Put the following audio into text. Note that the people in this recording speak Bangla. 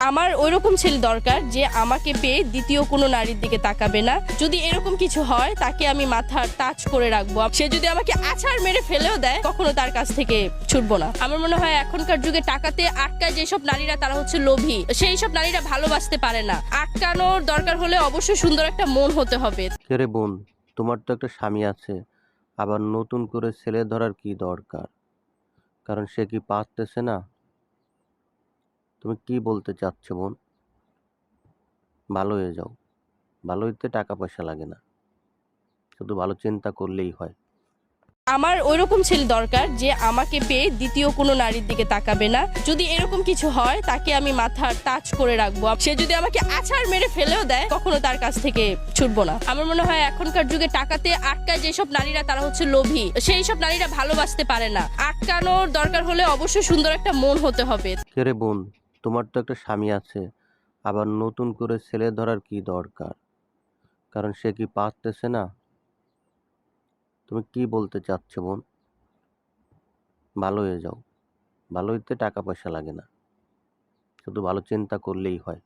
আমার ওইরকম ছেলে দরকার যে আমাকে পেয়ে দ্বিতীয় কোনো নারীর দিকে তাকাবে না। যদি এরকম কিছু হয় তাকে আমি মাথার টাচ করে রাখবো। সে যদি আমাকে আছাড় মেরে ফেলেও দেয় কখনো তার কাছ থেকে ছুটবো না। আমার মনে হয় এখনকার যুগে টাকাতে আটকায় যেসব নারীরা তারা হচ্ছে লোভী, সেই সব নারীরা ভালোবাসতে পারে না। আটকানোর দরকার হলে অবশ্যই সুন্দর একটা মন হতে হবে। কে রে বোন, তোমার তো একটা স্বামী আছে, আবার নতুন করে ছেলে ধরার কি দরকার? কারণ সে কি পারতেছে না? তুমি কি বলতে চাচ্ছ বোন? ভালো হয়ে যাও। ভালো হইতে টাকা পয়সা লাগে না, শুধু ভালো চিন্তা করলেই হয়। আমার ওইরকম ছেলে দরকার যে আমাকে পেয়ে দ্বিতীয় কোনো নারীর দিকে তাকাবে না। যদি এরকম কিছু হয় তাকে আমি মাথার টাচ করে রাখবো। সে যদি আমাকে আছাড় মেরে ফেলেও দেয় কখনো তার কাছ থেকে ছুটবো না। আমার মনে হয় এখনকার যুগে টাকাতে আটকায় যেসব নারীরা তারা হচ্ছে লোভী, সেই সব নারীরা ভালোবাসতে পারে না। আটকানোর দরকার হলে অবশ্যই সুন্দর একটা মন হতে হবে। কে রে বোন, তোমার তো একটা স্বামী আছে, আবার নতুন করে ছেলে ধরার কি দরকার? কারণ সে কি পারতেছে না? তুমি কি বলতে চাচ্ছ বোন? ভালো হয়ে যাও। ভালো হইতে টাকা পয়সা লাগে না, শুধু ভালো চিন্তা করলেই হয়।